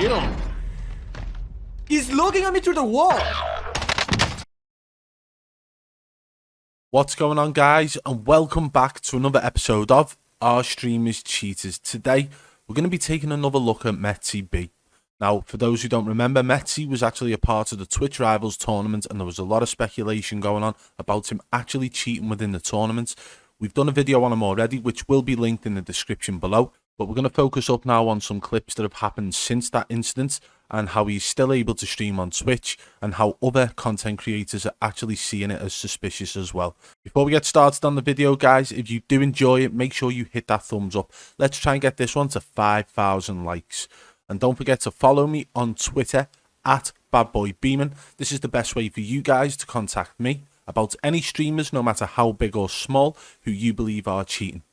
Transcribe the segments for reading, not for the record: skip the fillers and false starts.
real. He's looking at me through the wall. What's going on, guys, and welcome back to another episode of Our Streamers Cheaters. Today we're going to be taking another look at Metzy B. Now, for those who don't remember, Metzy was actually a part of the Twitch Rivals tournament, and there was a lot of speculation going on about him actually cheating within the tournament. We've done a video on him already, which will be linked in the description below, but we're going to focus up now on some clips that have happened since that incident and how he's still able to stream on Twitch and how other content creators are actually seeing it as suspicious as well. Before we get started on the video, guys, if you do enjoy it, make sure you hit that thumbs up. Let's try and get this one to 5,000 likes. And don't forget to follow me on Twitter at BadBoyBeeman. This is the best way for you guys to contact me about any streamers, no matter how big or small, who you believe are cheating.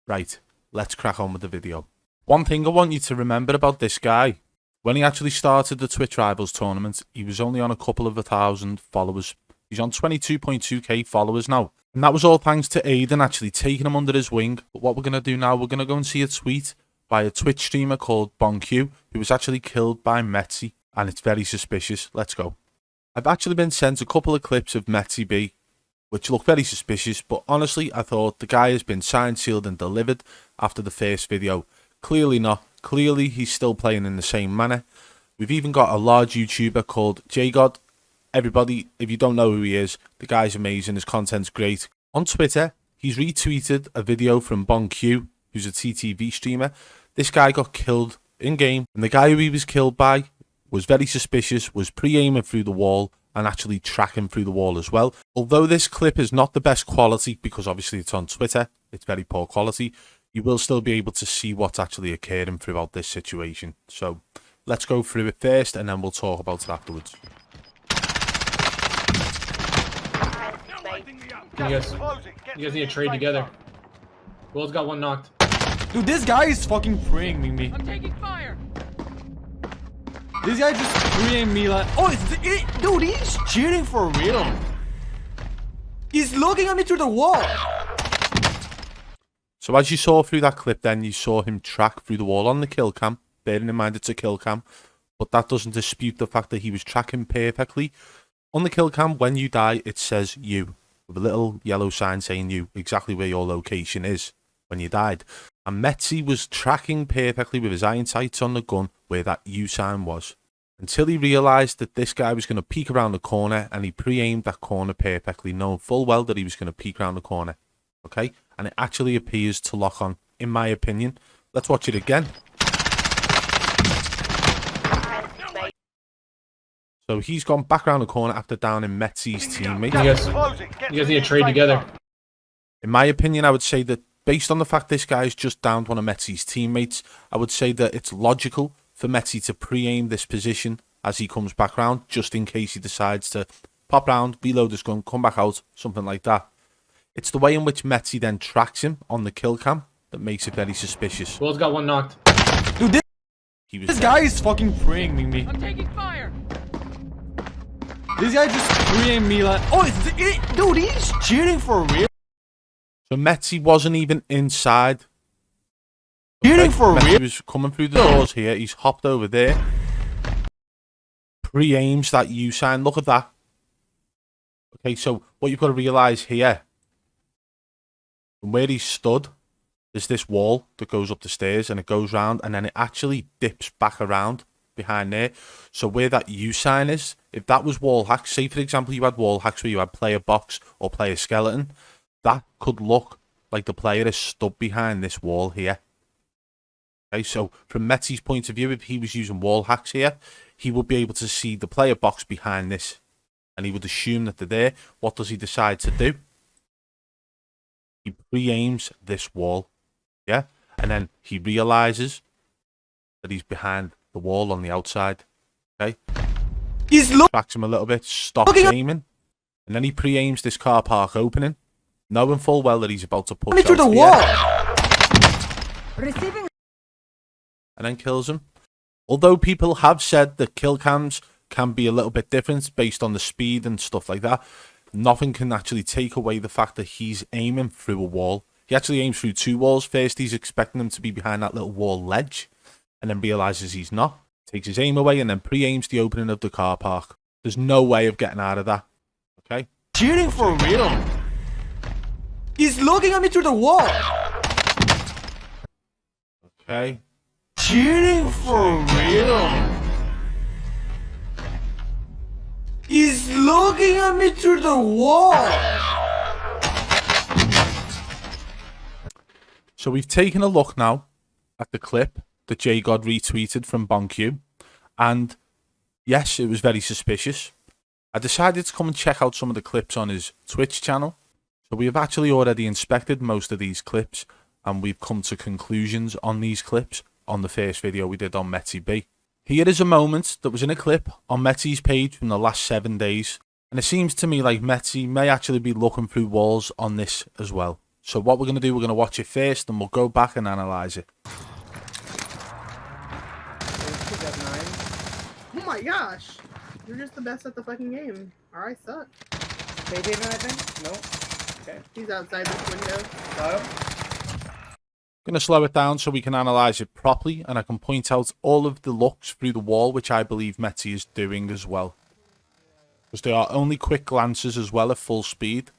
Right, let's crack on with the video. One thing I want you to remember about this guy: when he actually started the Twitch Rivals tournament, he was only on a couple of 1,000 followers. He's on 22.2k followers now. And that was all thanks to Aiden actually taking him under his wing. But what we're going to do now, we're going to go and see a tweet by a Twitch streamer called BonQ, who was actually killed by Metzy, and it's very suspicious. Let's go. I've actually been sent a couple of clips of Metzy B, which look very suspicious, but honestly, I thought the guy has been signed, sealed and delivered after the first video. Clearly not. Clearly, he's still playing in the same manner. We've even got a large YouTuber called JGod. Everybody, if you don't know who he is, the guy's amazing. His content's great. On Twitter, he's retweeted a video from BonQ, who's a TTV streamer. This guy got killed in-game, and the guy who he was killed by was very suspicious, was pre-aiming through the wall and actually tracking through the wall as well. Although this clip is not the best quality, because obviously it's on Twitter, it's very poor quality, you will still be able to see what's actually occurring throughout this situation. So let's go through it first, and then we'll talk about it afterwards. You guys need to trade together. Will's got one knocked. Dude, this guy is fucking preying me. I'm taking fire. This guy just preying me like, oh, dude, he's cheating for real. He's looking at me through the wall. So as you saw through that clip then, you saw him track through the wall on the kill cam. Bearing in mind it's a kill cam, but that doesn't dispute the fact that he was tracking perfectly. On the kill cam, when you die, it says you, with a little yellow sign saying you, exactly where your location is when you died. And Metzy was tracking perfectly with his iron sights on the gun where that U sign was, until he realised that this guy was going to peek around the corner, and he pre-aimed that corner perfectly, knowing full well that he was going to peek around the corner. Okay, and it actually appears to lock on, in my opinion. Let's watch it again. So he's gone back around the corner after downing Metzy's teammate. You guys need to trade together. In my opinion, I would say that based on the fact this guy's just downed one of Metzy's teammates, I would say that it's logical for Metzy to pre-aim this position as he comes back round, just in case he decides to pop round, reload his gun, come back out, something like that. It's the way in which Metzy then tracks him on the kill cam that makes it very suspicious. Will's got one knocked. Dude, this guy is fucking preying me. I'm taking fire. This guy just preying me like, oh, dude, he's cheating for real. So Metzy wasn't even inside. Cheating for real. He was coming through the doors here. He's hopped over there. Pre-aims that U sign. Look at that. Okay, so what you've got to realise here, from where he stood, is this wall that goes up the stairs, and it goes round, and then it actually dips back around behind there. So where that U sign is, if that was wall hacks, say for example you had wall hacks where you had player box or player skeleton, that could look like the player is stood behind this wall here. Okay, so from Metzy's point of view, if he was using wall hacks here, he would be able to see the player box behind this, and he would assume that they're there. What does he decide to do? He pre-aims this wall, yeah, and then he realizes that he's behind the wall on the outside. Okay, He's tracks him a little bit, stops aiming, and then he pre-aims this car park opening, knowing full well that he's about to push through the out wall. Receiving. And then kills him. Although people have said that kill cams can be a little bit different based on the speed and stuff like that, nothing can actually take away the fact that he's aiming through a wall. He actually aims through two walls. First, he's expecting him to be behind that little wall ledge, and then realizes he's not. takes his aim away, and then pre-aims the opening of the car park. There's no way of getting out of that. Okay? Cheating for real. He's looking at me through the wall. Okay? Cheating for real. He's looking at me through the wall. So we've taken a look now at the clip that J God retweeted from BonQ, and yes, it was very suspicious. I decided to come and check out some of the clips on his Twitch channel. So we have actually already inspected most of these clips, and we've come to conclusions on these clips on the first video we did on Metzy B. Here is a moment that was in a clip on Metzy's page from the last 7 days, and it seems to me like Metzy may actually be looking through walls on this as well. So what we're going to do, we're going to watch it first, and we'll go back and analyse it. Oh my gosh! You're just the best at the fucking game. I suck. They didn't, I think? No? Okay. He's outside this window. Got him. I'm going to slow it down so we can analyse it properly, and I can point out all of the looks through the wall, which I believe Metzy is doing as well. Because they are only quick glances as well at full speed.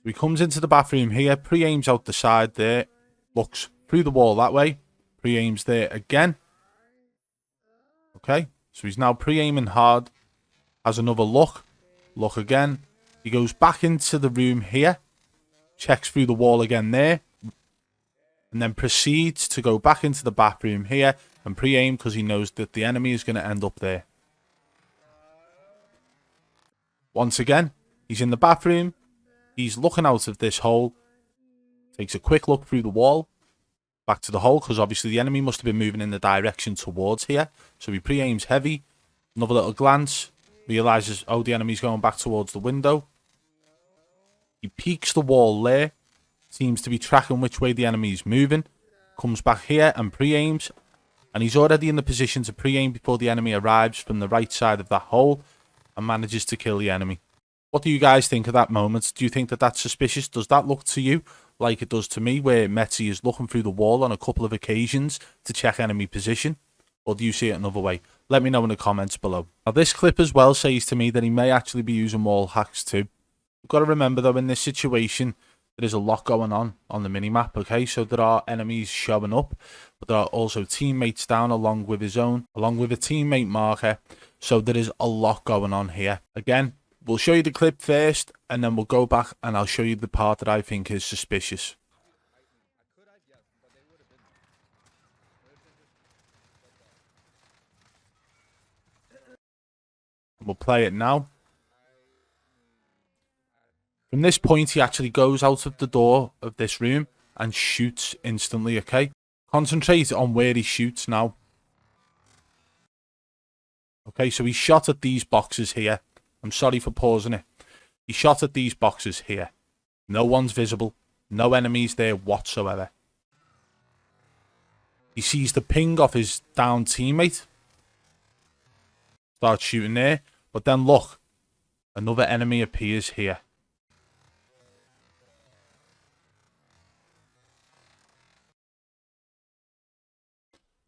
So he comes into the bathroom here, pre-aims out the side there, looks through the wall that way, pre-aims there again. Okay, so he's now pre-aiming hard, has another look again. He goes back into the room here, checks through the wall again there, and then proceeds to go back into the bathroom here and pre-aim because he knows that the enemy is going to end up there. Once again, he's in the bathroom. He's looking out of this hole, takes a quick look through the wall, back to the hole, because obviously the enemy must have been moving in the direction towards here. So he pre-aims heavy, another little glance, realises, oh, the enemy's going back towards the window. He peeks the wall there, seems to be tracking which way the enemy is moving, comes back here and pre-aims, and he's already in the position to pre-aim before the enemy arrives from the right side of that hole and manages to kill the enemy. What do you guys think of that moment? Do you think that that's suspicious? Does that look to you like it does to me, where Metzy is looking through the wall on a couple of occasions to check enemy position? Or do you see it another way? Let me know in the comments below. Now, this clip as well says to me that he may actually be using wall hacks too. You've got to remember, though, in this situation, there is a lot going on the minimap, okay? So there are enemies showing up, but there are also teammates down along with a teammate marker. So there is a lot going on here. Again, we'll show you the clip first, and then we'll go back and I'll show you the part that I think is suspicious. We'll play it now. From this point, he actually goes out of the door of this room and shoots instantly, okay? Concentrate on where he shoots now. Okay, so he shot at these boxes here. I'm sorry for pausing it. He shot at these boxes here. No one's visible. No enemies there whatsoever. He sees the ping off his down teammate. Starts shooting there. But then look. Another enemy appears here.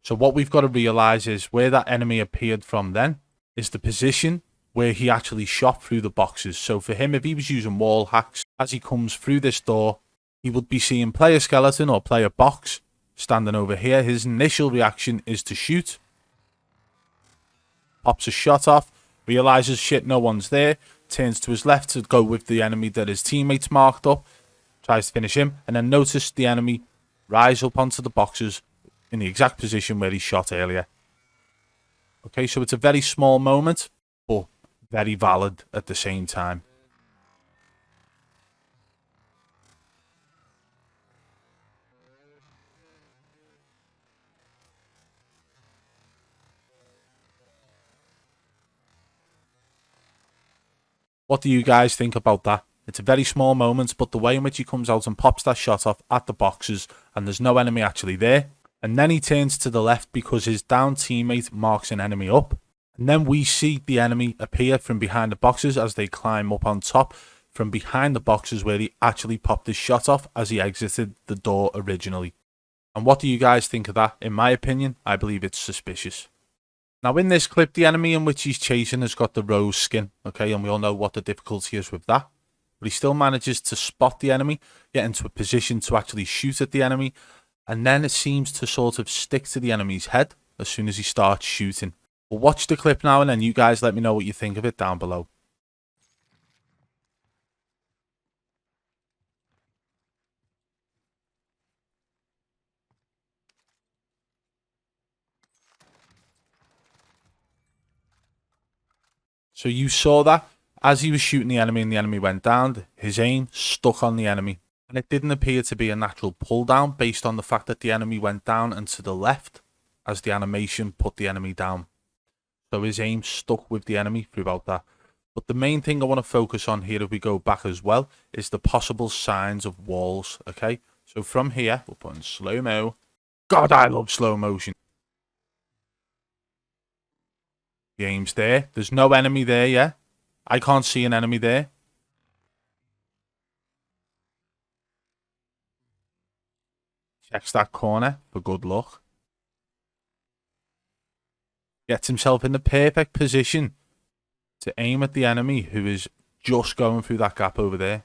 So what we've got to realise is where that enemy appeared from then is the position where he actually shot through the boxes. So for him, if he was using wall hacks, as he comes through this door, he would be seeing player skeleton or player box standing over here. His initial reaction is to shoot. Pops a shot off, realises shit, no one's there, turns to his left to go with the enemy that his teammates marked up, tries to finish him, and then notice the enemy rise up onto the boxes in the exact position where he shot earlier. Okay, so it's a very small moment, but very valid at the same time. What do you guys think about that? It's a very small moment, but the way in which he comes out and pops that shot off at the boxes and there's no enemy actually there. And then he turns to the left because his down teammate marks an enemy up. And then we see the enemy appear from behind the boxes as they climb up on top from behind the boxes where he actually popped his shot off as he exited the door originally. And what do you guys think of that? In my opinion, I believe it's suspicious. Now in this clip, the enemy in which he's chasing has got the rose skin, okay, and we all know what the difficulty is with that. But he still manages to spot the enemy, get into a position to actually shoot at the enemy, and then it seems to sort of stick to the enemy's head as soon as he starts shooting. Well, watch the clip now and then you guys let me know what you think of it down below. So you saw that as he was shooting the enemy and the enemy went down, his aim stuck on the enemy. And it didn't appear to be a natural pull down based on the fact that the enemy went down and to the left as the animation put the enemy down. So his aim stuck with the enemy throughout that. But the main thing I want to focus on here if we go back as well is the possible signs of walls, okay? So from here, we'll put in slow-mo. God, I love slow motion. The aim's there. There's no enemy there, yeah? I can't see an enemy there. Checks that corner for good luck. Gets himself in the perfect position to aim at the enemy who is just going through that gap over there.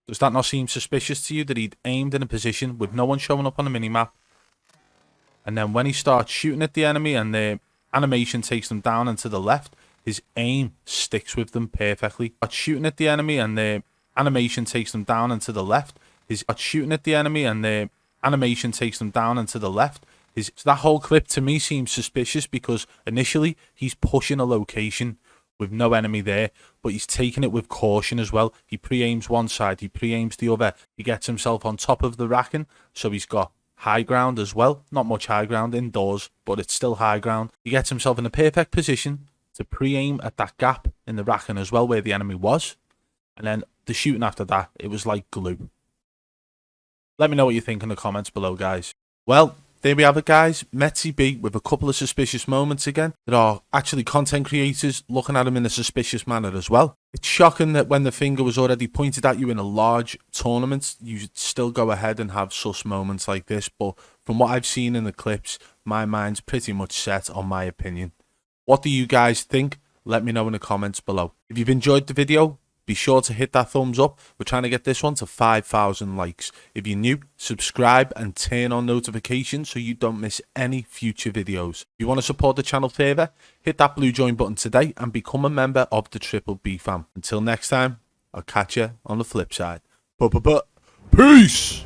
Does that not seem suspicious to you that he'd aimed in a position with no one showing up on the minimap? And then when he starts shooting at the enemy and the animation takes them down and to the left, his aim sticks with them perfectly. But shooting at the enemy and the animation takes them down and to the left, his shooting at the enemy and the animation takes them down and to the left. So that whole clip to me seems suspicious because initially he's pushing a location with no enemy there, but he's taking it with caution as well. He pre-aims one side, he pre-aims the other. He gets himself on top of the racking, so he's got high ground as well. Not much high ground indoors, but it's still high ground. He gets himself in a perfect position to pre-aim at that gap in the racking as well where the enemy was. And then the shooting after that, it was like glue. Let me know what you think in the comments below, guys. Well, there we have it, guys. Metzy B with a couple of suspicious moments again. There are actually content creators looking at him in a suspicious manner as well. It's shocking that when the finger was already pointed at you in a large tournament, you still go ahead and have sus moments like this. But from what I've seen in the clips, my mind's pretty much set on my opinion. What do you guys think? Let me know in the comments below. If you've enjoyed the video, be sure to hit that thumbs up. We're trying to get this one to 5,000 likes. If you're new, subscribe and turn on notifications so you don't miss any future videos. If you want to support the channel further, hit that blue join button today and become a member of the Triple B fam. Until next time, I'll catch you on the flip side. Peace!